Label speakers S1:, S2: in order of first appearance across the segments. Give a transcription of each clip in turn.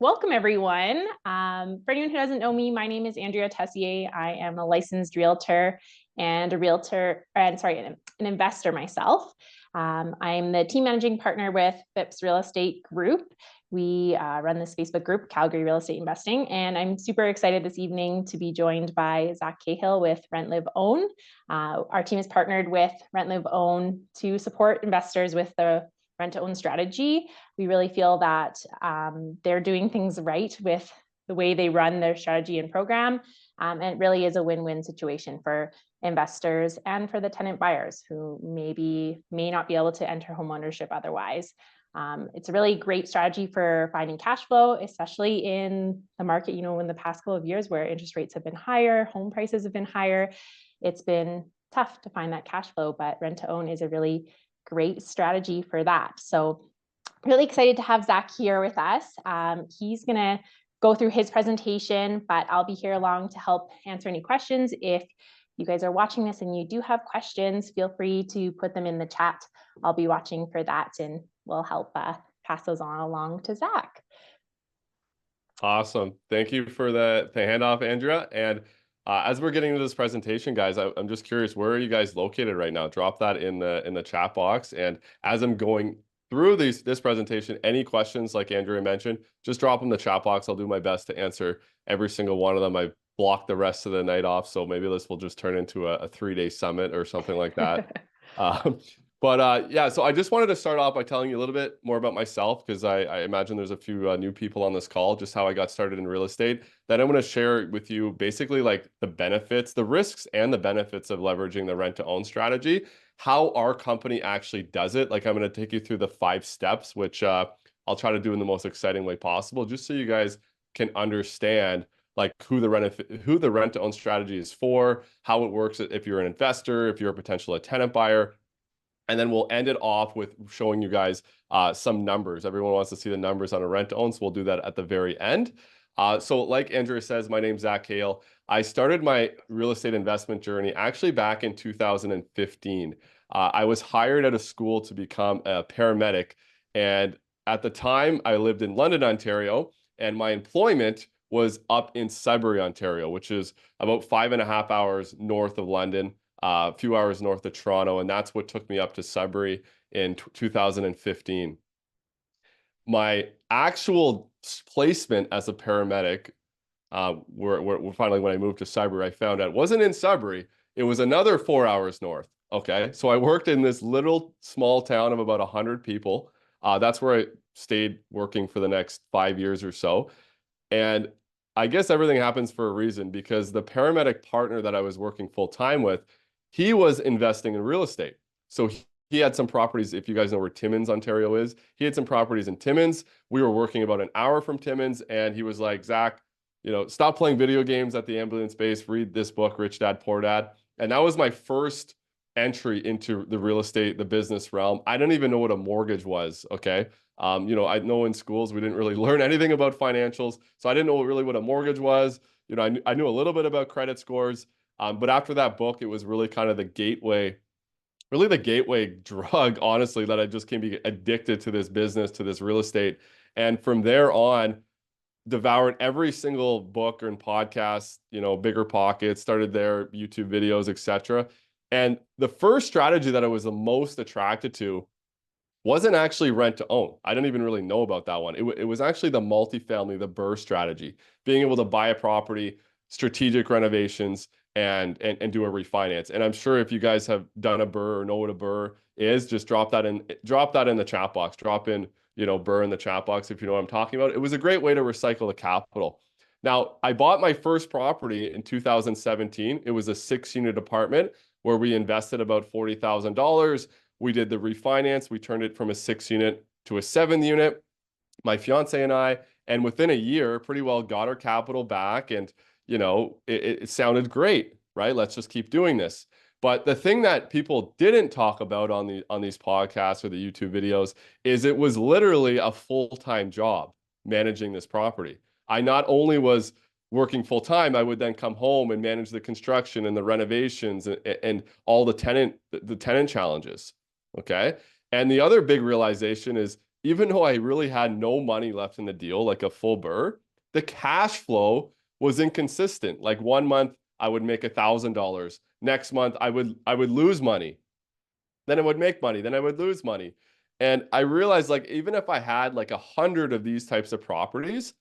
S1: Welcome, everyone. For anyone who doesn't know me, my name is Andrea Tessier. I am a licensed realtor and an investor myself. I'm the team managing partner with Phipps Real Estate Group. We run this Facebook group, Calgary Real Estate Investing, and I'm super excited this evening to be joined by Zach Cahill with Rent Live Own. Our team is partnered with Rent Live Own to support investors with the rent to own strategy. We really feel that they're doing things right with the way they run their strategy and program. And it really is a win-win situation for investors and for the tenant buyers who may not be able to enter homeownership otherwise. It's a really great strategy for finding cash flow, especially in the market, in the past couple of years where interest rates have been higher, home prices have been higher. It's been tough to find that cash flow, but rent to own is a really great strategy for that. So really excited to have Zach here with us. He's going to go through his presentation, but I'll be here along to help answer any questions. If you guys are watching this and you do have questions, feel free to put them in the chat. I'll be watching for that and we'll help pass those on along to Zach.
S2: Awesome. Thank you for the handoff, Andrea. And as we're getting into this presentation, guys, I'm just curious, where are you guys located right now? Drop that in the chat box. And as I'm going through this presentation, any questions, like Andrea mentioned, just drop them in the chat box. I'll do my best to answer every single one of them. I blocked the rest of the night off, so maybe this will just turn into a 3-day summit or something like that. Yeah, so I just wanted to start off by telling you a little bit more about myself, because I imagine there's a few new people on this call, just how I got started in real estate. Then I'm going to share with you basically like the benefits, the risks and the benefits of leveraging the rent to own strategy, how our company actually does it. Like, I'm going to take you through the 5 steps, which I'll try to do in the most exciting way possible, just so you guys can understand like who the rent to own strategy is for, how it works if you're an investor, if you're a potential tenant buyer. And then we'll end it off with showing you guys some numbers. Everyone wants to see the numbers on a rent to own, so we'll do that at the very end. So like Andrea says, my name's Zach Cahill. I started my real estate investment journey actually back in 2015. I was hired at a school to become a paramedic. And at the time, I lived in London, Ontario, and my employment was up in Sudbury, Ontario, which is about 5.5 hours north of London. A few hours north of Toronto, and that's what took me up to Sudbury in 2015. My actual placement as a paramedic, finally when I moved to Sudbury, I found out it wasn't in Sudbury. It was another 4 hours north. Okay, so I worked in this little small town of about 100 people. That's where I stayed working for the next 5 years or so. And I guess everything happens for a reason, because the paramedic partner that I was working full time with, he was investing in real estate. So he had some properties. If you guys know where Timmins, Ontario is, he had some properties in Timmins. We were working about an hour from Timmins, and he was like, Zach, stop playing video games at the ambulance base, read this book, Rich Dad, Poor Dad. And that was my first entry into the real estate, the business realm. I didn't even know what a mortgage was. Okay. I know in schools, we didn't really learn anything about financials. So I didn't know really what a mortgage was. I knew a little bit about credit scores. But after that book, it was really kind of the gateway drug, honestly, that I just came to get addicted to this business, to this real estate. And from there on, devoured every single book and podcast, Bigger Pockets, started there, YouTube videos, etc. And the first strategy that I was the most attracted to wasn't actually rent to own. I didn't even really know about that one. It was actually the multifamily, the BRRRR strategy, being able to buy a property, strategic renovations, and do a refinance. And I'm sure if you guys have done a BRRRR or know what a BRRRR is, just drop that in the chat box. Drop in, BRRRR in the chat box if you know what I'm talking about. It was a great way to recycle the capital. Now, I bought my first property in 2017. It was a 6-unit apartment where we invested about $40,000. We did the refinance. We turned it from a 6-unit to a 7-unit, my fiance and I, and within a year, pretty well got our capital back. And, it sounded great, right? Let's just keep doing this. But the thing that people didn't talk about on these podcasts or the YouTube videos is it was literally a full-time job managing this property. I not only was working full-time, I would then come home and manage the construction and the renovations and all the tenant challenges. Okay. And the other big realization is even though I really had no money left in the deal, like a full burr, the cash flow was inconsistent. Like one month I would make $1,000. Next month I would lose money. Then I would make money. Then I would lose money. And I realized like even if I had like 100 of these types of properties,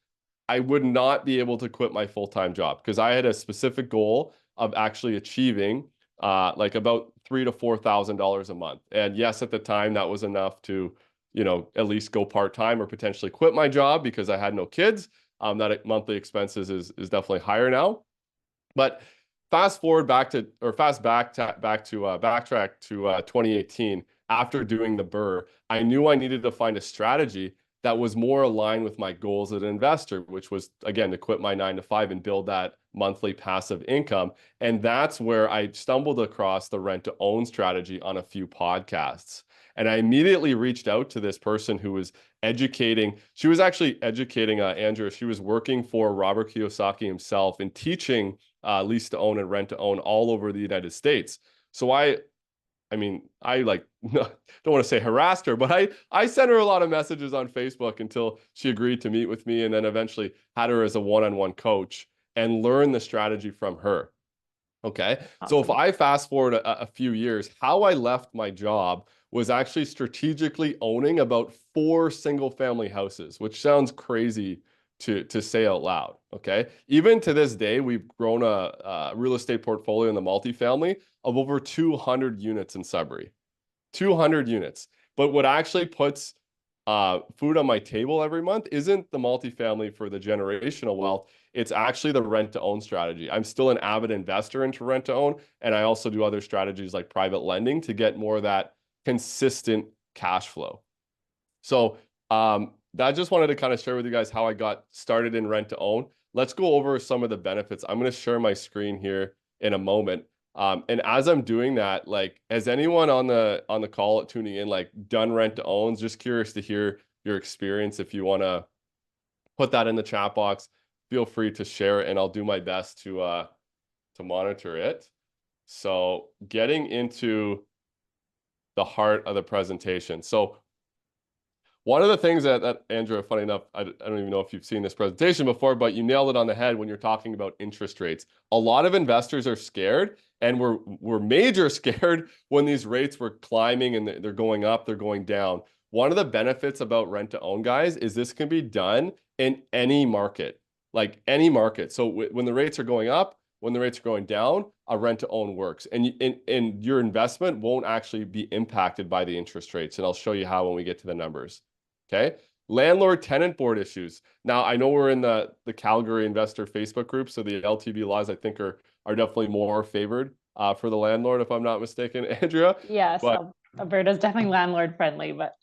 S2: I would not be able to quit my full-time job because I had a specific goal of actually achieving like about $3,000 to $4,000 a month. And yes, at the time that was enough to, at least go part-time or potentially quit my job because I had no kids. That monthly expenses is definitely higher now. But fast forward back to, or fast back to backtrack to 2018. After doing the burr, I knew I needed to find a strategy that was more aligned with my goals as an investor, which was again to quit my 9 to 5 and build that monthly passive income. And that's where I stumbled across the rent to own strategy on a few podcasts. And I immediately reached out to this person who was educating. She was actually educating Andrea. She was working for Robert Kiyosaki himself and teaching lease to own and rent to own all over the United States. So I mean, I like don't want to say harassed her, but I sent her a lot of messages on Facebook until she agreed to meet with me, and then eventually had her as a one-on-one coach and learn the strategy from her. Okay. So if
S1: Awesome.
S2: I fast forward a few years, how I left my job was actually strategically owning about 4 single-family houses, which sounds crazy to say out loud. Okay. Even to this day, we've grown a real estate portfolio in the multifamily of over 200 units in Sudbury. 200 units. But what actually puts food on my table every month isn't the multifamily for the generational wealth. It's actually the rent to own strategy. I'm still an avid investor into rent to own, and I also do other strategies like private lending to get more of that consistent cash flow. So I just wanted to kind of share with you guys how I got started in rent to own. Let's go over some of the benefits. I'm going to share my screen here in a moment. And as I'm doing that, like, has anyone on the call tuning in, like, done rent to owns? Just curious to hear your experience. If you want to put that in the chat box, feel free to share it, and I'll do my best to monitor it. So getting into the heart of the presentation. So one of the things that Andrea, funny enough, I don't even know if you've seen this presentation before, but you nailed it on the head when you're talking about interest rates. A lot of investors are scared, and we're major scared when these rates were climbing and they're going up, they're going down. One of the benefits about rent to own, guys, is this can be done in any market, like any market. So when the rates are going up, when the rates are going down, a rent to own works, and your investment won't actually be impacted by the interest rates. And I'll show you how when we get to the numbers. Okay. Landlord tenant board issues. Now, I know we're in the Calgary investor Facebook group, so the LTB laws, I think, are definitely more favored for the landlord, if I'm not mistaken, Andrea.
S1: Yes,
S2: But
S1: Alberta's definitely landlord friendly, but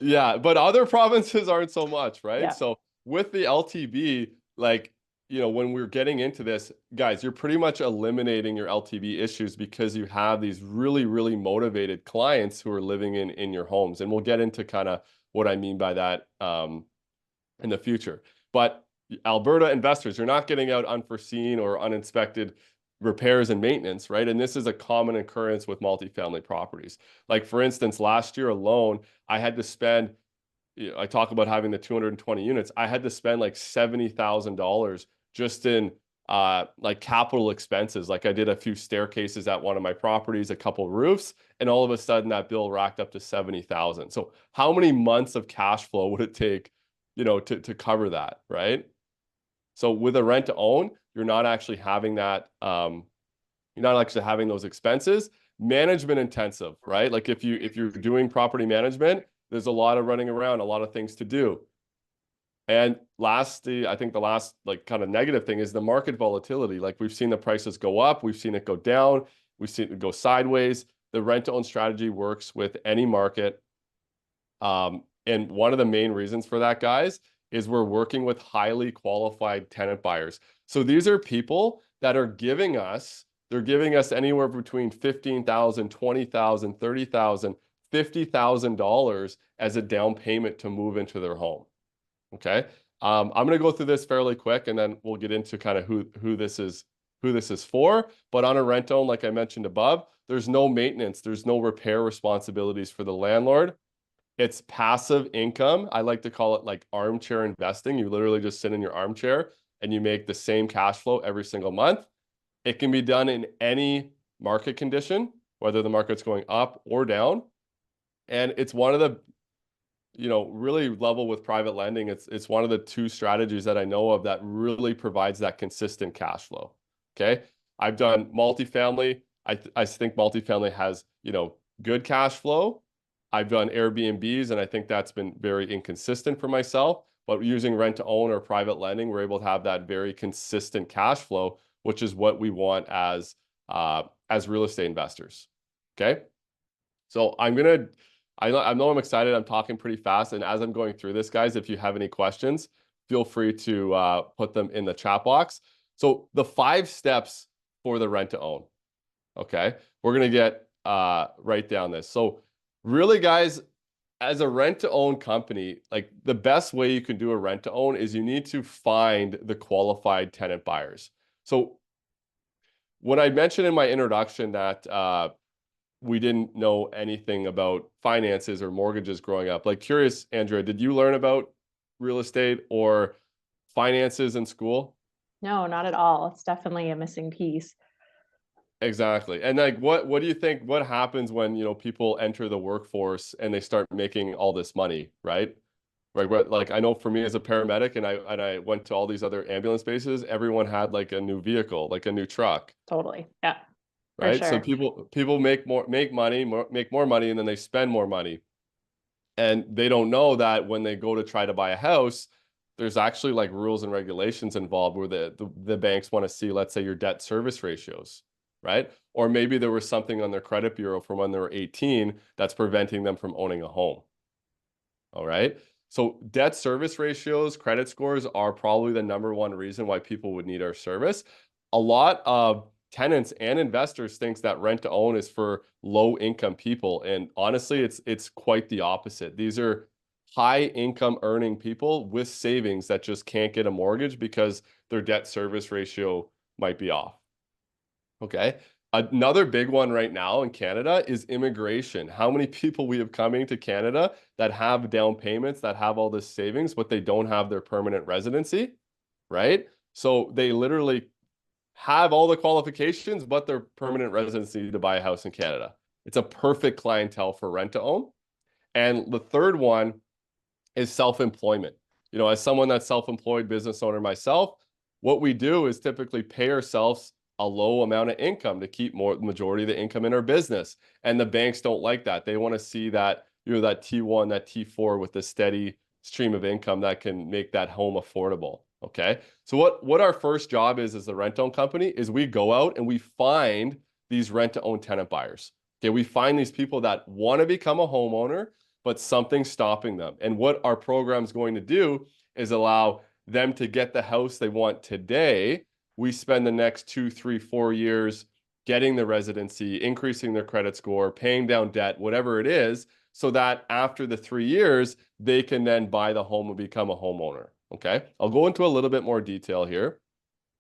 S2: yeah, but other provinces aren't so much, right?
S1: yeah.
S2: So with the LTB, like, when we're getting into this, guys, you're pretty much eliminating your LTV issues because you have these really, really motivated clients who are living in your homes. And we'll get into kind of what I mean by that in the future. But Alberta investors, you're not getting out unforeseen or uninspected repairs and maintenance, right? And this is a common occurrence with multifamily properties. Like, for instance, last year alone, I had to spend, I talk about having the 220 units. I had to spend like $70,000 just in like capital expenses. Like, I did a few staircases at one of my properties, a couple roofs, and all of a sudden that bill racked up to 70,000. So how many months of cash flow would it take, to cover that, right? So with a rent to own, you're not actually having that, you're not actually having those expenses. Management intensive, right? Like, if you're doing property management, there's a lot of running around, a lot of things to do. And lastly, I think the last, like, kind of negative thing is the market volatility. Like, we've seen the prices go up, we've seen it go down, we've seen it go sideways. The rent to own strategy works with any market. And one of the main reasons for that, guys, is we're working with highly qualified tenant buyers. So these are people that are they're giving us anywhere between $15,000, $20,000, $30,000, $50,000 as a down payment to move into their home. Okay. I'm going to go through this fairly quick, and then we'll get into kind of who this is for. But on a rent own, like I mentioned above, there's no maintenance, there's no repair responsibilities for the landlord. It's passive income. I like to call it like armchair investing. You literally just sit in your armchair and you make the same cash flow every single month. It can be done in any market condition, whether the market's going up or down. And it's one of the, really level with private lending. It's one of the two strategies that I know of that really provides that consistent cash flow. Okay. I've done multifamily. I think multifamily has, good cash flow. I've done Airbnbs, and I think that's been very inconsistent for myself. But using rent to own or private lending, we're able to have that very consistent cash flow, which is what we want as real estate investors. Okay. So I know I'm excited. I'm talking pretty fast. And as I'm going through this, guys, if you have any questions, feel free to put them in the chat box. So the 5 steps for the rent to own. Okay. We're going to get right down this. So really, guys, as a rent to own company, like the best way you can do a rent to own is you need to find the qualified tenant buyers. So when I mentioned in my introduction that we didn't know anything about finances or mortgages growing up. Like, curious, Andrea, did you learn about real estate or finances in school?
S1: No, not at all. It's definitely a missing piece.
S2: Exactly. And like, what do you think, what happens when, people enter the workforce and they start making all this money, right? Like I know for me as a paramedic and I went to all these other ambulance bases, everyone had like a new vehicle, like a new truck.
S1: Totally. Yeah, for
S2: Right? So
S1: sure.
S2: people make money, make more money, and then they spend more money. And they don't know that when they go to try to buy a house, there's actually like rules and regulations involved where the banks want to see, let's say, your debt service ratios, right? Or maybe there was something on their credit bureau from when they were 18 that's preventing them from owning a home. All right. So debt service ratios, credit scores are probably the number one reason why people would need our service. A lot of tenants and investors thinks that rent to own is for low income people. And honestly, it's quite the opposite. These are high income earning people with savings that just can't get a mortgage because their debt service ratio might be off. Okay. Another big one right now in Canada is immigration. How many people we have coming to Canada that have down payments, that have all this savings, but they don't have their permanent residency, right? So they literally have all the qualifications, but their permanent residency to buy a house in Canada. It's a perfect clientele for rent to own. And the third one is self-employment. As someone that's self-employed business owner myself, what we do is typically pay ourselves a low amount of income to keep more majority of the income in our business. And the banks don't like that. They want to see that that T1, that T4 with the steady stream of income that can make that home affordable. Okay. So what our first job is as a rent-own company is we go out and we find these rent-to-own tenant buyers. Okay. We find these people that want to become a homeowner, but something's stopping them. And what our program's going to do is allow them to get the house they want today. We spend the next 2, 3, 4 years getting the residency, increasing their credit score, paying down debt, whatever it is, so that after the 3 years, they can then buy the home and become a homeowner. Okay. I'll go into a little bit more detail here,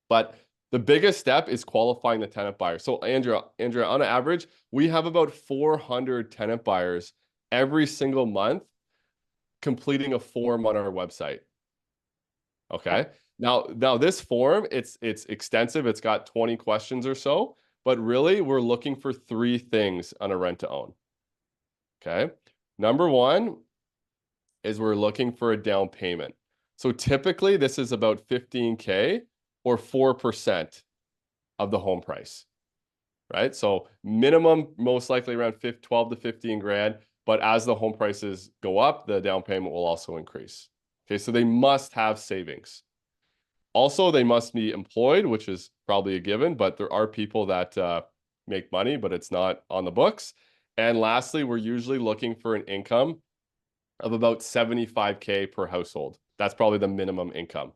S2: but the biggest step is qualifying the tenant buyer. So Andrea, on average, we have about 400 tenant buyers every single month completing a form on our website. Okay. Now this form, it's extensive. It's got 20 questions or so, but really we're looking for 3 things on a rent to own. Okay. Number 1 is we're looking for a down payment. So typically this is about 15K or 4% of the home price, right? So minimum, most likely around 12 to 15 grand, but as the home prices go up, the down payment will also increase. Okay. So they must have savings. Also, they must be employed, which is probably a given, but there are people that make money, but it's not on the books. And lastly, we're usually looking for an income of about 75K per household. That's probably the minimum income.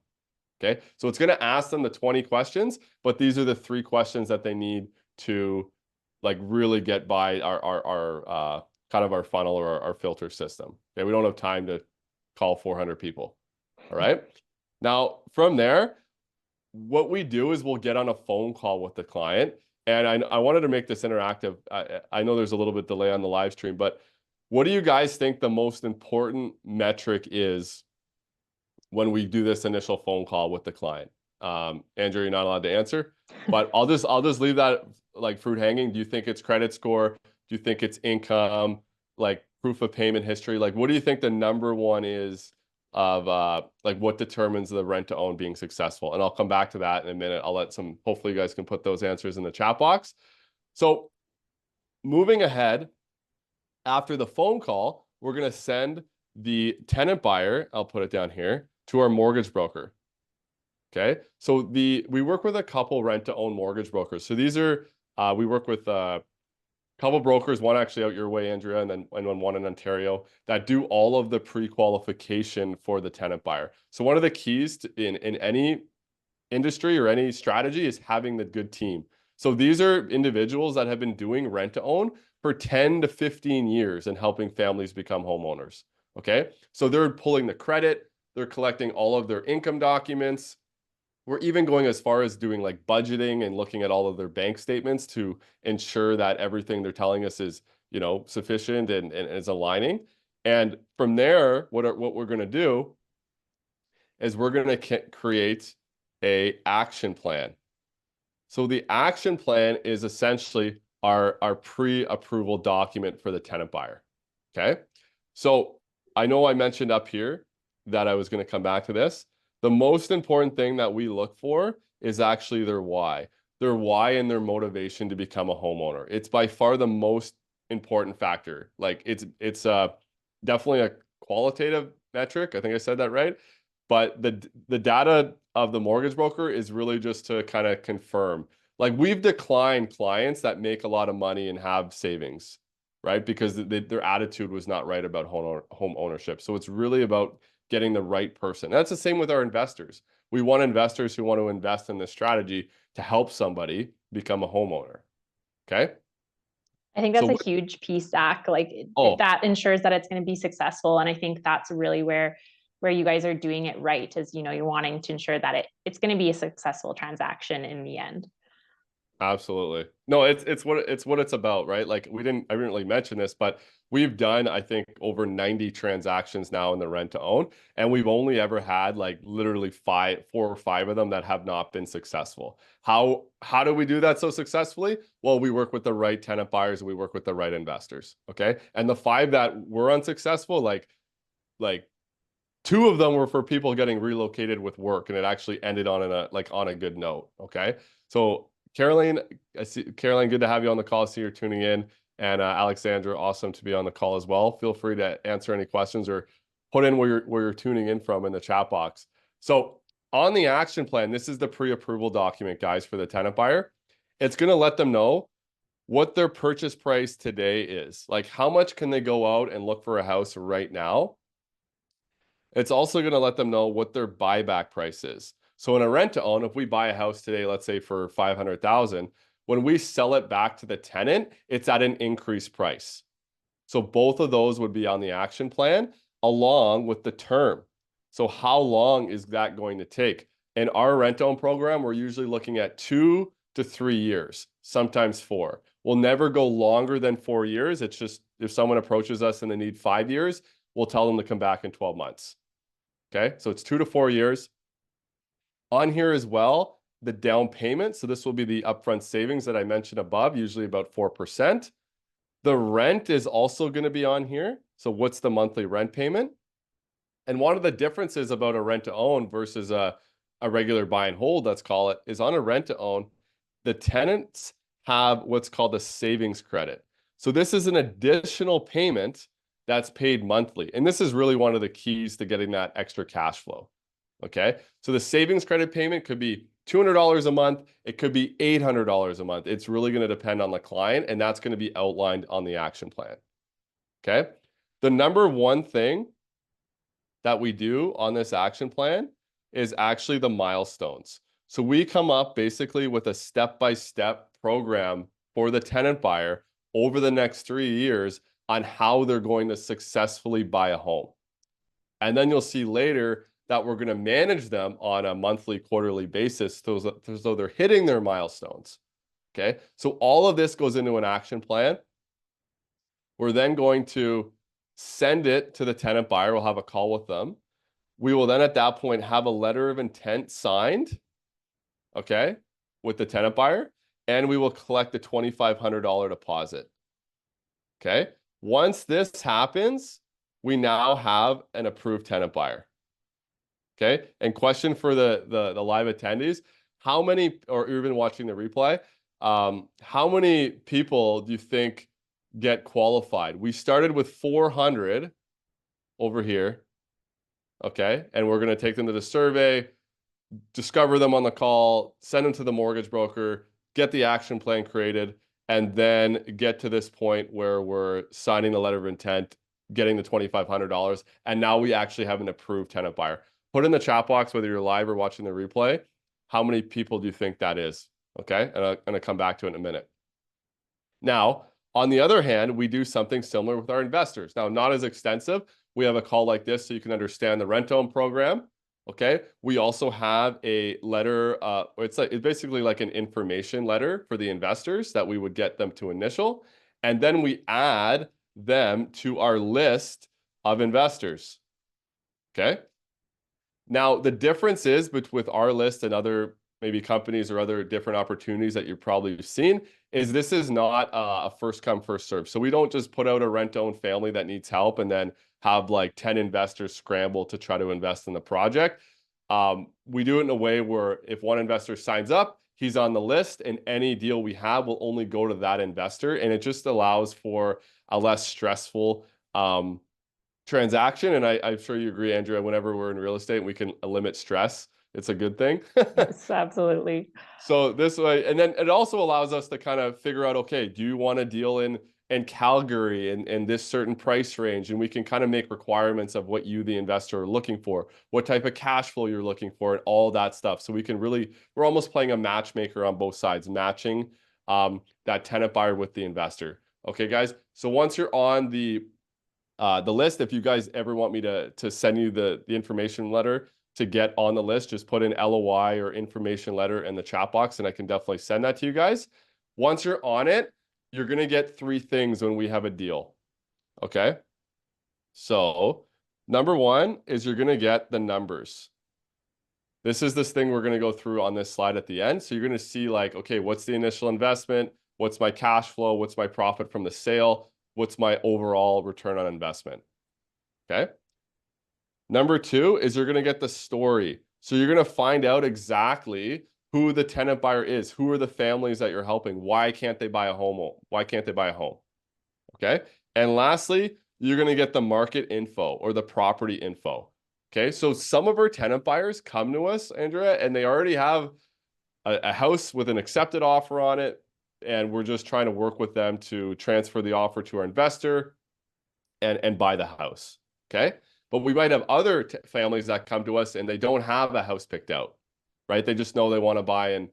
S2: Okay. So it's going to ask them the 20 questions, but these are the 3 questions that they need to like really get by our kind of our funnel or our filter system. Okay. We don't have time to call 400 people. All right. Now, from there, what we do is we'll get on a phone call with the client. And I wanted to make this interactive. I know there's a little bit delay on the live stream, but what do you guys think the most important metric is when we do this initial phone call with the client? Andrew, you're not allowed to answer, but I'll just leave that like fruit hanging. Do you think it's credit score? Do you think it's income, like proof of payment history? Like, what do you think the number one is of like what determines the rent to own being successful? And I'll come back to that in a minute. Hopefully you guys can put those answers in the chat box. So moving ahead, after the phone call, we're going to send the tenant buyer, I'll put it down here, to our mortgage broker. Okay. So we work with a couple rent to own mortgage brokers. So these are, we work with a couple brokers, one actually out your way, Andrea, and one in Ontario, that do all of the pre-qualification for the tenant buyer. So one of the keys in any industry or any strategy is having the good team. So these are individuals that have been doing rent to own for 10 to 15 years and helping families become homeowners. Okay. So they're pulling the credit, they're collecting all of their income documents. We're even going as far as doing like budgeting and looking at all of their bank statements to ensure that everything they're telling us is, sufficient and is aligning. And from there, what we're going to do is we're going to create a action plan. So the action plan is essentially our pre-approval document for the tenant buyer. Okay. So I know I mentioned up here that I was going to come back to this. The most important thing that we look for is actually their why and their motivation to become a homeowner. It's by far the most important factor. Like it's definitely a qualitative metric. I think I said that right. But the data of the mortgage broker is really just to kind of confirm. Like we've declined clients that make a lot of money and have savings, right? Because their attitude was not right about home ownership. So it's really about getting the right person. That's the same with our investors. We want investors who want to invest in this strategy to help somebody become a homeowner. Okay.
S1: I think that's a huge piece, Zach. Like that ensures that it's going to be successful. And I think that's really where you guys are doing it right, is, you're wanting to ensure that it's going to be a successful transaction in the end.
S2: Absolutely. No, it's what it's about, right? Like I didn't really mention this, but we've done, I think, over 90 transactions now in the rent to own, and we've only ever had like literally 4 or 5 of them that have not been successful. How do we do that so successfully? Well, we work with the right tenant buyers and we work with the right investors. Okay. And the 5 that were unsuccessful, like 2 of them were for people getting relocated with work, and it actually ended on a good note. Okay. So Caroline, good to have you on the call. I see you're tuning in. And Alexandra, awesome to be on the call as well. Feel free to answer any questions or put in where you're tuning in from in the chat box. So on the action plan, this is the pre-approval document, guys, for the tenant buyer. It's going to let them know what their purchase price today is. Like how much can they go out and look for a house right now? It's also going to let them know what their buyback price is. So in a rent to own, if we buy a house today, let's say for 500,000, when we sell it back to the tenant, it's at an increased price. So both of those would be on the action plan along with the term. So how long is that going to take? In our rent to own program, we're usually looking at 2 to 3 years, sometimes 4. We'll never go longer than 4 years. It's just if someone approaches us and they need 5 years, we'll tell them to come back in 12 months. Okay, so it's 2 to 4 years. On here as well, the down payment. So this will be the upfront savings that I mentioned above, usually about 4%. The rent is also going to be on here. So what's the monthly rent payment? And one of the differences about a rent to own versus a regular buy and hold, let's call it, is on a rent to own, the tenants have what's called a savings credit. So this is an additional payment that's paid monthly. And this is really one of the keys to getting that extra cash flow. Okay. So the savings credit payment could be $200 a month. It could be $800 a month. It's really going to depend on the client, and that's going to be outlined on the action plan. Okay. The number one thing that we do on this action plan is actually the milestones. So we come up basically with a step-by-step program for the tenant buyer over the next 3 years on how they're going to successfully buy a home. And then you'll see later that we're going to manage them on a monthly, quarterly basis so they're hitting their milestones. Okay. So all of this goes into an action plan. We're then going to send it to the tenant buyer. We'll have a call with them. We will then at that point have a letter of intent signed, okay, with the tenant buyer, and we will collect the $2,500 deposit. Okay. Once this happens, we now have an approved tenant buyer. Okay. And question for the live attendees, how many, or even watching the replay, how many people do you think get qualified? We started with 400 over here. Okay. And we're going to take them to the survey, discover them on the call, send them to the mortgage broker, get the action plan created, and then get to this point where we're signing the letter of intent, getting the $2,500, and now we actually have an approved tenant buyer. Put in the chat box, whether you're live or watching the replay, how many people do you think that is? Okay, and I'm going to come back to it in a minute. Now, on the other hand, we do something similar with our investors. Now, not as extensive. We have a call like this so you can understand the rent-own program. Okay. We also have a letter. It's basically like an information letter for the investors that we would get them to initial. And then we add them to our list of investors. Okay. Now, the difference is with our list and other maybe companies or other different opportunities that you've probably seen is this is not a first come, first serve. So we don't just put out a rent-owned family that needs help and then have like 10 investors scramble to try to invest in the project. We do it in a way where if one investor signs up, he's on the list, and any deal we have will only go to that investor. And it just allows for a less stressful transaction. And I'm sure you agree, Andrea, whenever we're in real estate, we can limit stress. It's a good thing.
S1: Yes, absolutely.
S2: So this way, and then it also allows us to kind of figure out, okay, do you want to deal in Calgary in this certain price range? And we can kind of make requirements of what you, the investor, are looking for, what type of cash flow you're looking for, and all that stuff. So we can really, we're almost playing a matchmaker on both sides, matching that tenant buyer with the investor. Okay, guys. So once you're on the list, if you guys ever want me to send you the information letter to get on the list, just put in LOI or information letter in the chat box, and I can definitely send that to you guys. Once you're on it, you're going to get 3 things when we have a deal. Okay. So number 1 is you're going to get the numbers. This is this thing we're going to go through on this slide at the end. So you're going to see like, okay, what's the initial investment? What's my cash flow? What's my profit from the sale? What's my overall return on investment? Okay. Number 2 is you're going to get the story. So you're going to find out exactly who the tenant buyer is. Who are the families that you're helping? Why can't they buy a home? Why can't they buy a home? Okay. And lastly, you're going to get the market info or the property info. Okay. So some of our tenant buyers come to us, Andrea, and they already have a house with an accepted offer on it. And we're just trying to work with them to transfer the offer to our investor and buy the house. Okay. But we might have other families that come to us and they don't have a house picked out, right? They just know they want to buy in,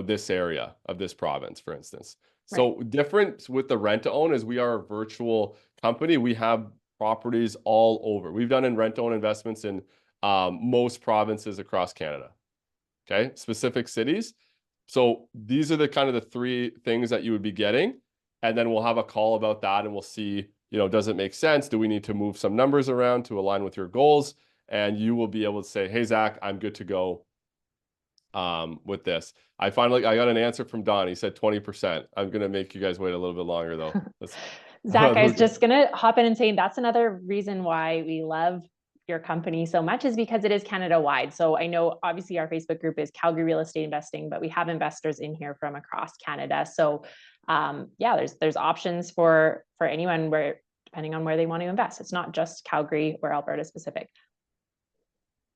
S2: this area of this province, for instance.
S1: Right.
S2: So different with the rent to own is we are a virtual company. We have properties all over. We've done in rent to own investments in most provinces across Canada. Okay. Specific cities. So these are the kind of the 3 things that you would be getting. And then we'll have a call about that and we'll see, does it make sense? Do we need to move some numbers around to align with your goals? And you will be able to say, hey, Zach, I'm good to go with this. I got an answer from Don. He said 20%. I'm going to make you guys wait a little bit longer though.
S1: Zach, I was just going to hop in and say that's another reason why we love your company so much is because it is Canada wide. So I know obviously our Facebook group is Calgary Real Estate Investing, but we have investors in here from across Canada. So there's options for anyone where depending on where they want to invest. It's not just Calgary or Alberta specific.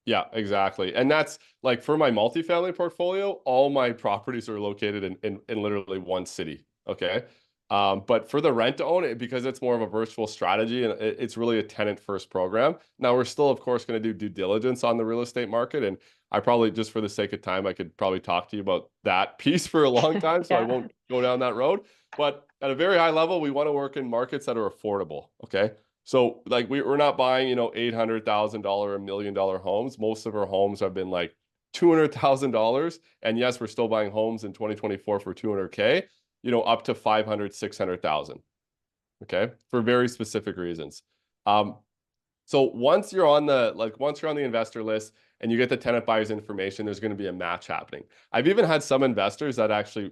S2: Yeah, exactly. And that's like for my multifamily portfolio, all my properties are located in literally one city. Okay. But for the rent to own it, because it's more of a virtual strategy and it's really a tenant first program. Now we're still, of course, going to do due diligence on the real estate market. And I probably, just for the sake of time, I could probably talk to you about that piece for a long time. So I won't go down that road. But at a very high level, we want to work in markets that are affordable. Okay. So like we're not buying, $800,000, $1 million homes. Most of our homes have been like $200,000. And yes, we're still buying homes in 2024 for $200K. Up to 500, 600,000. Okay. For very specific reasons. So once you're on the investor list and you get the tenant buyer's information, there's going to be a match happening. I've even had some investors that actually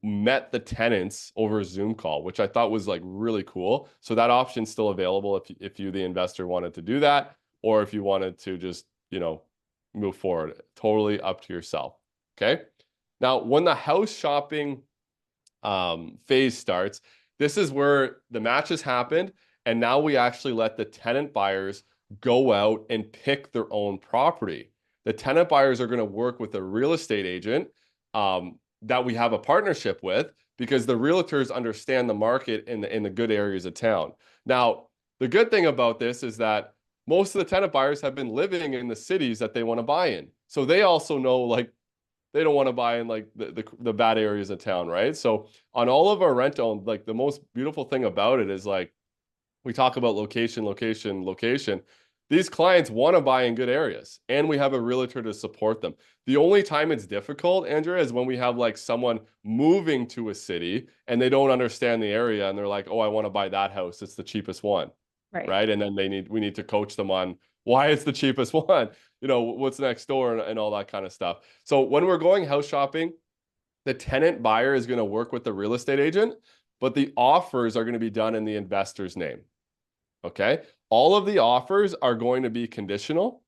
S2: met the tenants over a Zoom call, which I thought was like really cool. So that option's still available if you, the investor, wanted to do that, or if you wanted to just, move forward. Totally up to yourself. Okay. Now, when the house shopping phase starts, this is where the matches happened. And now we actually let the tenant buyers go out and pick their own property. The tenant buyers are going to work with a real estate agent that we have a partnership with, because the realtors understand the market in the good areas of town. Now, the good thing about this is that most of the tenant buyers have been living in the cities that they want to buy in. So they also know, like, they don't want to buy in like the bad areas of town, right? So on all of our rent-owned, like, the most beautiful thing about it is, like, we talk about location, location, location. These clients want to buy in good areas, and we have a realtor to support them. The only time it's difficult, Andrea, is when we have like someone moving to a city and they don't understand the area and they're like, oh, I want to buy that house. It's the cheapest one. Right. And then we need to coach them on why it's the cheapest one, what's next door and all that kind of stuff. So when we're going house shopping, the tenant buyer is going to work with the real estate agent, but the offers are going to be done in the investor's name. Okay. All of the offers are going to be conditional.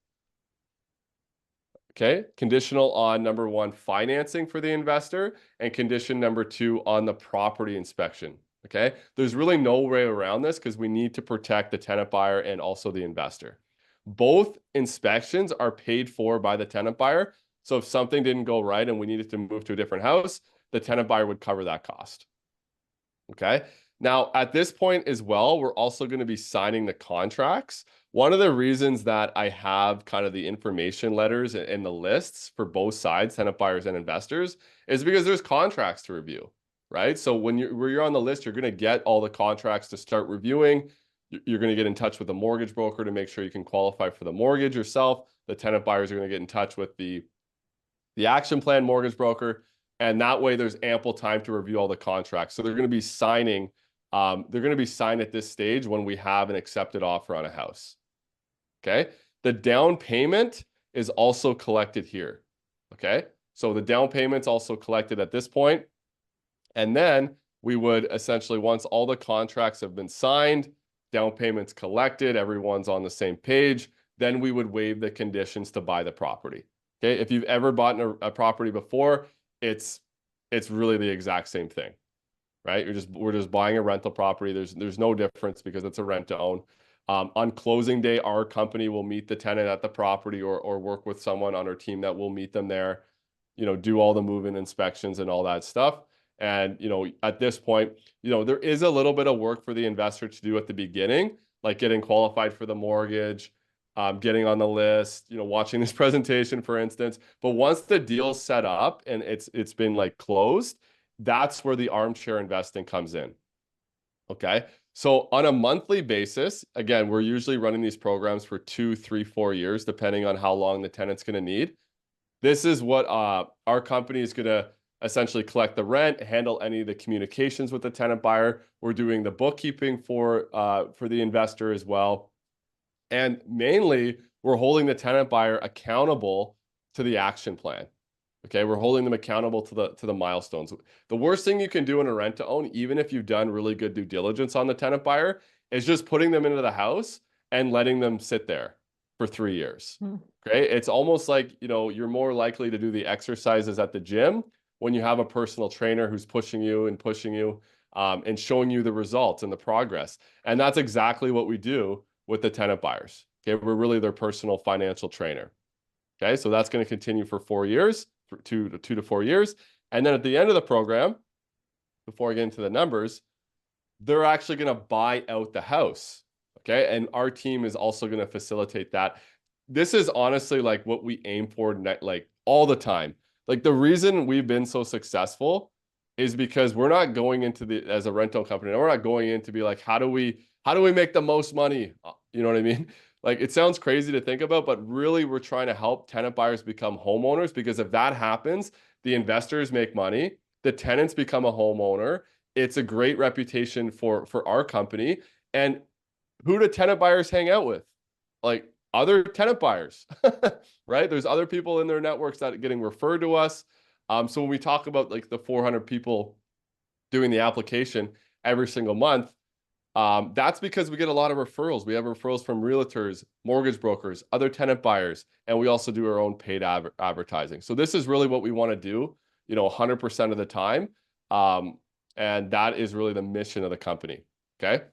S2: Okay. Conditional on, number one, financing for the investor, and condition number two on the property inspection. Okay. There's really no way around this because we need to protect the tenant buyer and also the investor. Both inspections are paid for by the tenant buyer. So if something didn't go right and we needed to move to a different house, the tenant buyer would cover that cost. Okay. Now, at this point as well, we're also going to be signing the contracts. One of the reasons that I have kind of the information letters and the lists for both sides, tenant buyers and investors, is because there's contracts to review, right? So when you're on the list, you're going to get all the contracts to start reviewing. You're going to get in touch with a mortgage broker to make sure you can qualify for the mortgage yourself. The tenant buyers are going to get in touch with the action plan mortgage broker. And that way there's ample time to review all the contracts. So they're going to be signing, at this stage when we have an accepted offer on a house. Okay. The down payment is also collected here. Okay. So the down payment's also collected at this point. And then we would essentially, once all the contracts have been signed, down payments collected, everyone's on the same page, then we would waive the conditions to buy the property. Okay. If you've ever bought a property before, it's really the exact same thing, right? We're just buying a rental property. There's no difference because it's a rent to own. On closing day, our company will meet the tenant at the property or work with someone on our team that will meet them there, do all the move-in inspections and all that stuff. And, at this point, there is a little bit of work for the investor to do at the beginning, like getting qualified for the mortgage, getting on the list, watching this presentation, for instance. But once the deal's set up and it's been like closed, that's where the armchair investing comes in. Okay. So on a monthly basis, again, we're usually running these programs for 2, 3, 4 years, depending on how long the tenant's going to need. This is what our company is going to essentially collect the rent, handle any of the communications with the tenant buyer. We're doing the bookkeeping for the investor as well. And mainly, we're holding the tenant buyer accountable to the action plan. Okay, we're holding them accountable to the milestones. The worst thing you can do in a rent to own, even if you've done really good due diligence on the tenant buyer, is just putting them into the house and letting them sit there for 3 years. Okay, it's almost like, you're more likely to do the exercises at the gym when you have a personal trainer who's pushing you and showing you the results and the progress. And that's exactly what we do with the tenant buyers. Okay, we're really their personal financial trainer. Okay, so that's going to continue for 4 years, 2 to 4 years. And then at the end of the program, before I get into the numbers, they're actually going to buy out the house. Okay, and our team is also going to facilitate that. This is honestly like what we aim for, like, all the time. Like, the reason we've been so successful is because we're not going into as a rental company, we're not going in to be like, how do we make the most money? You know what I mean? Like, it sounds crazy to think about, but really we're trying to help tenant buyers become homeowners, because if that happens, the investors make money, the tenants become a homeowner. It's a great reputation for our company. And who do tenant buyers hang out with? Like other tenant buyers, right? There's other people in their networks that are getting referred to us. So when we talk about like the 400 people doing the application every single month, that's because we get a lot of referrals. We have referrals from realtors, mortgage brokers, other tenant buyers, and we also do our own paid advertising. So this is really what we want to do, 100% of the time. And that is really the mission of the company. Okay.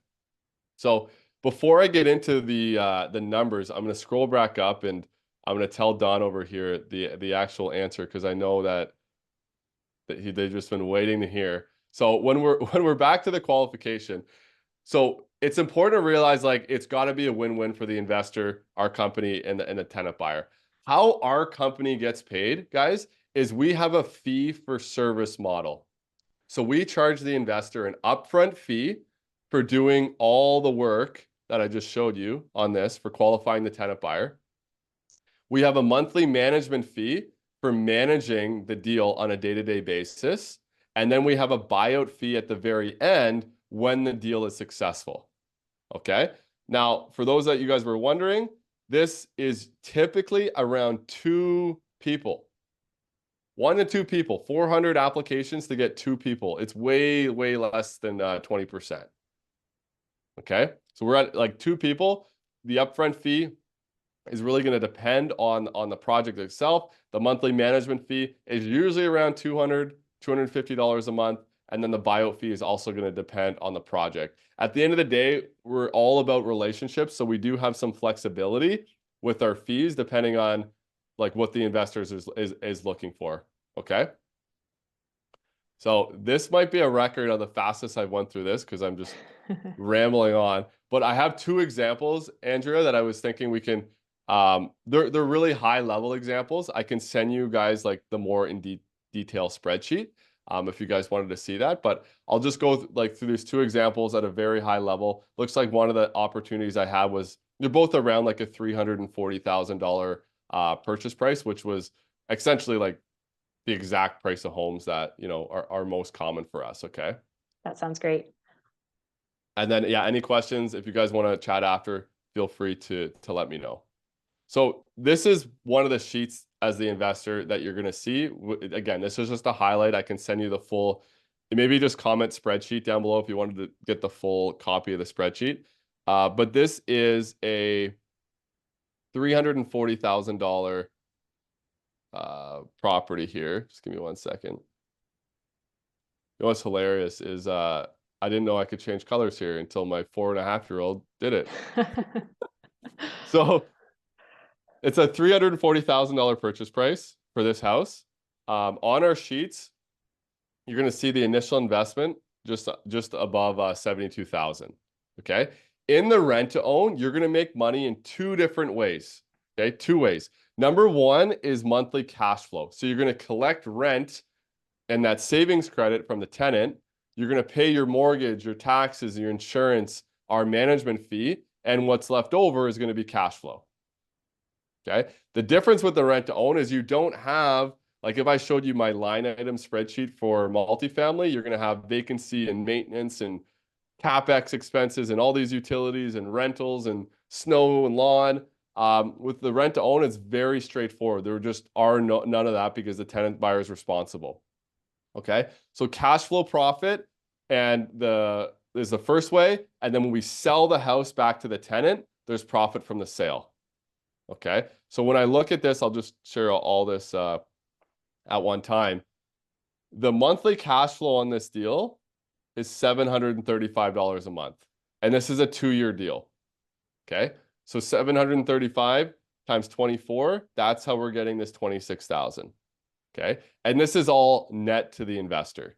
S2: So before I get into the numbers, I'm going to scroll back up and I'm going to tell Don over here the actual answer because I know that they've just been waiting to hear. So when we're back to the qualification, so it's important to realize like it's got to be a win-win for the investor, our company, and the tenant buyer. How our company gets paid, guys, is we have a fee for service model. So we charge the investor an upfront fee for doing all the work that I just showed you on this for qualifying the tenant buyer. We have a monthly management fee for managing the deal on a day-to-day basis. And then we have a buyout fee at the very end when the deal is successful. Okay. Now, for those that you guys were wondering, this is typically around 2 people. 1 to 2 people, 400 applications to get 2 people. It's way, way less than 20%. Okay. So we're at like 2 people. The upfront fee is really going to depend on the project itself. The monthly management fee is usually around $200, $250 a month. And then the buyout fee is also going to depend on the project. At the end of the day, we're all about relationships. So we do have some flexibility with our fees depending on like what the investors is looking for. Okay. So this might be a record of the fastest I've went through this because I'm just rambling on. But I have 2 examples, Andrea, that I was thinking we can they're really high level examples. I can send you guys like the more in detail spreadsheet if you guys wanted to see that. But I'll just go through these 2 examples at a very high level. Looks like one of the opportunities I had was they're both around like a $340,000 purchase price, which was essentially like the exact price of homes that are most common for us. Okay.
S1: That sounds great.
S2: And then yeah, any questions? If you guys want to chat after, feel free to let me know. So this is one of the sheets as the investor that you're going to see. Again, this is just a highlight. I can send you the full, maybe just comment spreadsheet down below if you wanted to get the full copy of the spreadsheet. But this is a $340,000 property here. Just give me 1 second. You know what's hilarious is I didn't know I could change colors here until my 4.5-year-old did it. So it's a $340,000 purchase price for this house. On our sheets, you're going to see the initial investment just above $72,000. Okay. In the rent to own, you're going to make money in 2 different ways. Okay. 2 ways. Number 1 is monthly cash flow. So you're going to collect rent and that savings credit from the tenant. You're going to pay your mortgage, your taxes, your insurance, our management fee, and what's left over is going to be cash flow. Okay. The difference with the rent to own is you don't have, like if I showed you my line item spreadsheet for multifamily, you're going to have vacancy and maintenance and CapEx expenses and all these utilities and rentals and snow and lawn. With the rent to own, it's very straightforward. There just are none of that because the tenant buyer is responsible. Okay. So cash flow profit and is the first way. And then when we sell the house back to the tenant, there's profit from the sale. Okay. So when I look at this, I'll just share all this at one time. The monthly cash flow on this deal is $735 a month. And this is a 2-year deal. Okay. So 735 times 24, that's how we're getting this 26,000. Okay. And this is all net to the investor.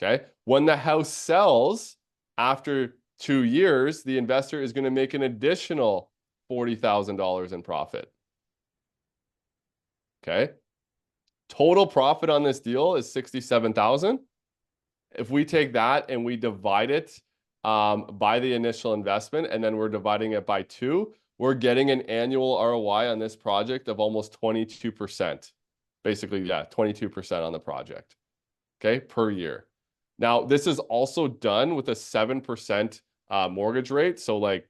S2: Okay. When the house sells after 2 years, the investor is going to make an additional $40,000 in profit. Okay. Total profit on this deal is $67,000. If we take that and we divide it by the initial investment, and then we're dividing it by 2, we're getting an annual ROI on this project of almost 22%. Basically, yeah, 22% on the project. Okay, per year. Now, this is also done with a 7% mortgage rate. So like,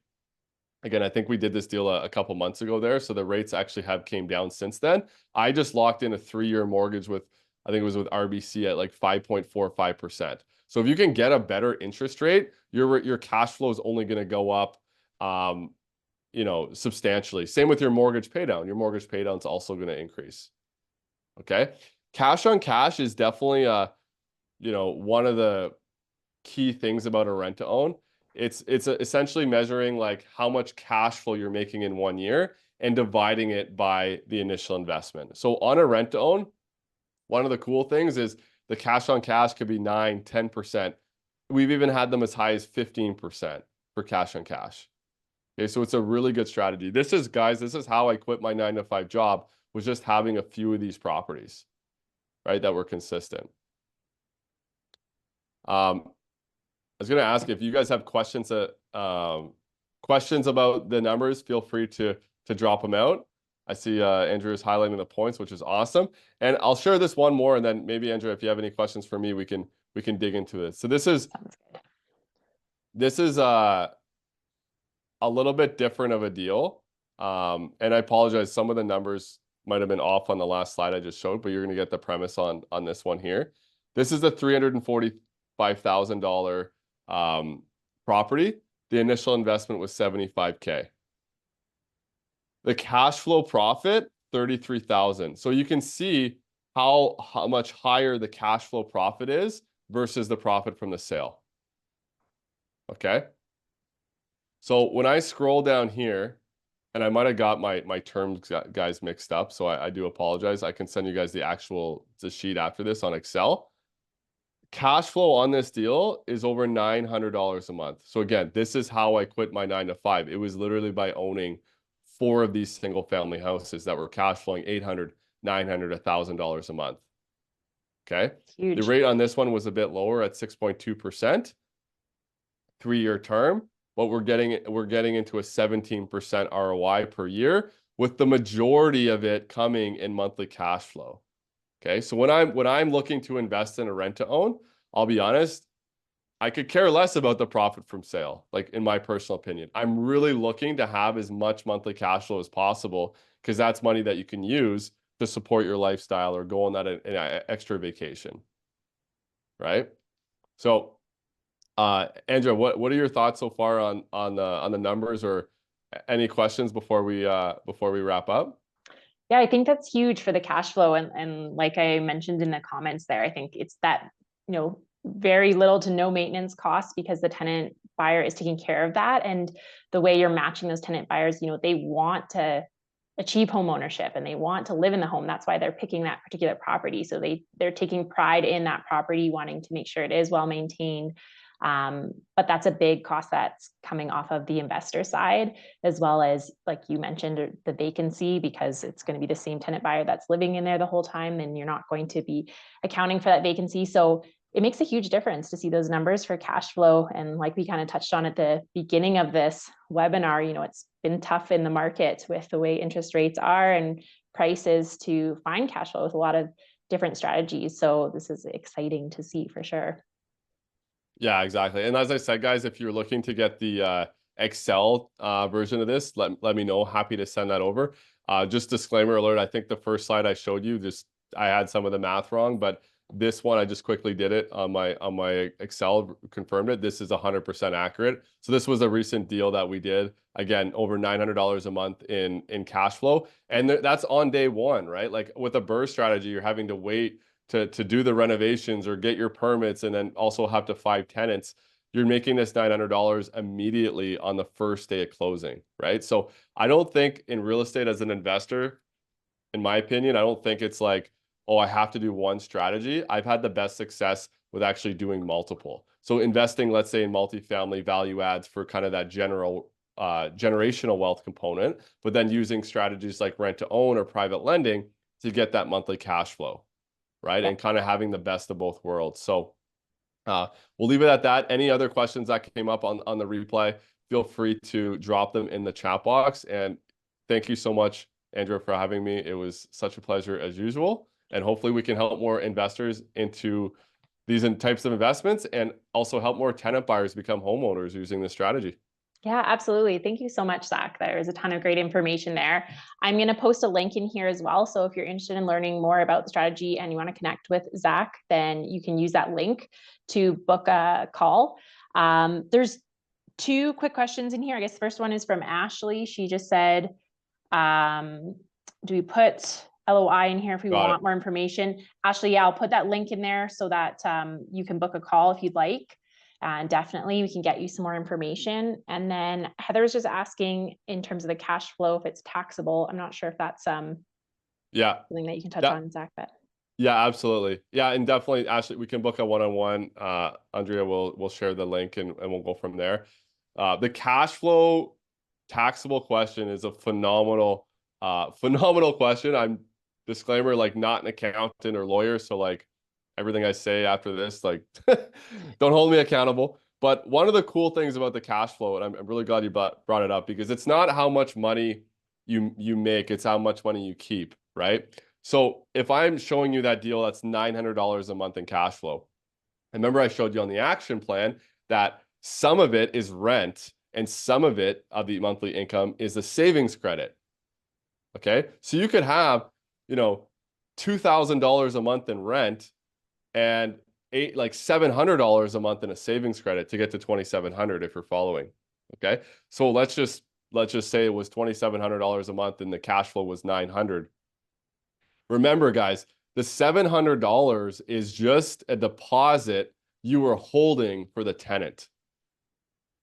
S2: again, I think we did this deal a couple months ago there. So the rates actually have came down since then. I just locked in a 3-year mortgage with, I think it was with RBC at like 5.45%. So if you can get a better interest rate, your cash flow is only going to go up, substantially. Same with your mortgage paydown. Your mortgage paydown is also going to increase. Okay. Cash on cash is definitely one of the key things about a rent to own. It's essentially measuring like how much cash flow you're making in 1 year and dividing it by the initial investment. So on a rent to own, one of the cool things is the cash on cash could be 9, 10%. We've even had them as high as 15% for cash on cash. Okay, so it's a really good strategy. This is how I quit my 9 to 5 job, was just having a few of these properties, right, that were consistent. I was going to ask if you guys have questions about the numbers, feel free to drop them out. I see Andrew is highlighting the points, which is awesome. And I'll share this one more, and then maybe Andrew, if you have any questions for me, we can dig into this. So this is a little bit different of a deal. And I apologize, some of the numbers might have been off on the last slide I just showed, but you're going to get the premise on this one here. This is a $345,000 property. The initial investment was $75K. The cash flow profit, $33,000. So you can see how much higher the cash flow profit is versus the profit from the sale. Okay. So when I scroll down here, and I might have got my terms guys mixed up, so I do apologize. I can send you guys the sheet after this on Excel. Cash flow on this deal is over $900 a month. So again, this is how I quit my 9 to 5. It was literally by owning 4 of these single family houses that were cash flowing $800, $900, $1,000 a month. Okay.
S1: Huge.
S2: The rate on this one was a bit lower at 6.2%, 3-year term, but we're getting into a 17% ROI per year, with the majority of it coming in monthly cash flow. Okay. So when I'm looking to invest in a rent to own, I'll be honest, I could care less about the profit from sale, like in my personal opinion. I'm really looking to have as much monthly cash flow as possible, because that's money that you can use to support your lifestyle or go on that an extra vacation. Right. So, Andrea, what are your thoughts so far on the numbers, or any questions before we wrap up?
S1: Yeah, I think that's huge for the cash flow. And like I mentioned in the comments there, I think it's that, very little to no maintenance costs, because the tenant buyer is taking care of that. And the way you're matching those tenant buyers, they want to achieve home ownership and they want to live in the home. That's why they're picking that particular property. So they're taking pride in that property, wanting to make sure it is well maintained. But that's a big cost that's coming off of the investor side, as well as, like you mentioned, the vacancy, because it's going to be the same tenant buyer that's living in there the whole time, and you're not going to be accounting for that vacancy. So it makes a huge difference to see those numbers for cash flow. And like we kind of touched on at the beginning of this webinar, it's been tough in the market with the way interest rates are and prices to find cash flow with a lot of different strategies. So this is exciting to see for sure.
S2: Yeah, exactly. And as I said, guys, if you're looking to get the Excel version of this, let me know. Happy to send that over. Just disclaimer alert, I think the first slide I showed you, I had some of the math wrong, but this one I just quickly did it on my Excel, confirmed it. This is 100% accurate. So this was a recent deal that we did. Again, over $900 a month in cash flow, and that's on day one, right? Like with a BRRRR strategy, you're having to wait to do the renovations or get your permits, and then also have to 5 tenants. You're making this $900 immediately on the first day of closing, right? So I don't think in real estate as an investor, in my opinion, I don't think it's like, oh, I have to do one strategy. I've had the best success with actually doing multiple. So investing, let's say, in multifamily value adds for kind of that generational wealth component, but then using strategies like rent to own or private lending to get that monthly cash flow, right? And kind of having the best of both worlds. So we'll leave it at that. Any other questions that came up on the replay, feel free to drop them in the chat box. And thank you so much, Andrea, for having me. It was such a pleasure as usual. And hopefully we can help more investors into types of investments and also help more tenant buyers become homeowners using this strategy.
S1: Yeah, absolutely. Thank you so much, Zach. There's a ton of great information there. I'm going to post a link in here as well. So if you're interested in learning more about the strategy and you want to connect with Zach, then you can use that link to book a call. There's two quick questions in here. I guess the first one is from Ashley. She just said, do we put LOI in here if we want more information? Ashley, yeah, I'll put that link in there so that you can book a call if you'd like. And definitely we can get you some more information. And then Heather was just asking in terms of the cash flow, if it's taxable. I'm not sure if that's something that you can touch on, Zach, but.
S2: Yeah, absolutely. Yeah, and definitely, Ashley, we can book a one-on-one. Andrea will share the link and we'll go from there. The cash flow taxable question is a phenomenal question. I'm disclaimer, like not an accountant or lawyer. So like everything I say after this, like don't hold me accountable. But one of the cool things about the cash flow, and I'm really glad you brought it up, because it's not how much money you make, it's how much money you keep, right? So if I'm showing you that deal, that's $900 a month in cash flow. Remember I showed you on the action plan that some of it is rent and some of it of the monthly income is the savings credit. Okay. So you could have, $2,000 a month in rent and $700 a month in a savings credit to get to 2,700 if you're following. Okay. So let's just say it was $2,700 a month and the cash flow was 900. Remember, guys, the $700 is just a deposit you were holding for the tenant.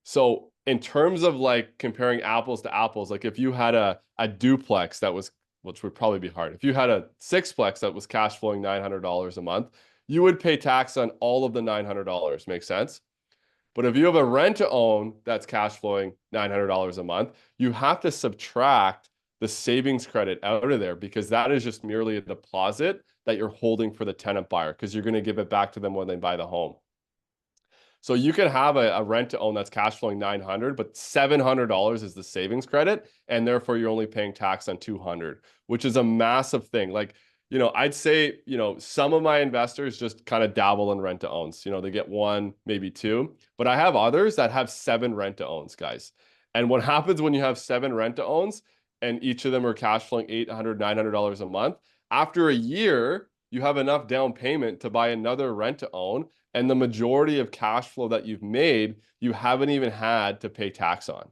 S2: So in terms of like comparing apples to apples, like if you had a duplex that was, which would probably be hard, if you had a sixplex that was cash flowing $900 a month, you would pay tax on all of the $900. Make sense? But if you have a rent to own that's cash flowing $900 a month, you have to subtract the savings credit out of there, because that is just merely a deposit that you're holding for the tenant buyer, because you're going to give it back to them when they buy the home. So you can have a rent to own that's cash flowing 900, but $700 is the savings credit, and therefore you're only paying tax on 200, which is a massive thing. Like, I'd say, some of my investors just kind of dabble in rent to owns. They get one, maybe two, but I have others that have 7 rent to owns, guys. And what happens when you have 7 rent to owns and each of them are cash flowing $800, $900 a month, after a year, you have enough down payment to buy another rent to own. And the majority of cash flow that you've made, you haven't even had to pay tax on,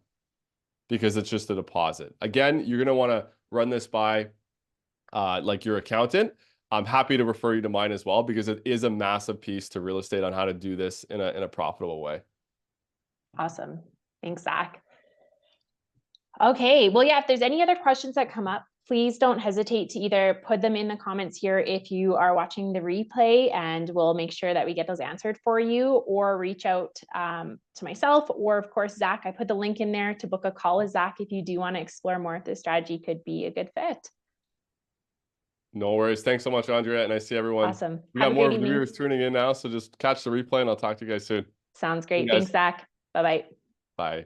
S2: because it's just a deposit. Again, you're going to want to run this by like your accountant. I'm happy to refer you to mine as well, because it is a massive piece to real estate on how to do this in a profitable way.
S1: Awesome. Thanks, Zach. Okay, well, yeah, if there's any other questions that come up, please don't hesitate to either put them in the comments here if you are watching the replay, and we'll make sure that we get those answered for you, or reach out to myself, or of course, Zach. I put the link in there to book a call with Zach if you do want to explore more if this strategy could be a good fit.
S2: No worries. Thanks so much, Andrea. And I see everyone.
S1: Awesome.
S2: We got more viewers tuning in now, so just catch the replay and I'll talk to you guys soon.
S1: Sounds great. Thanks, Zach. Bye-bye.
S2: Bye.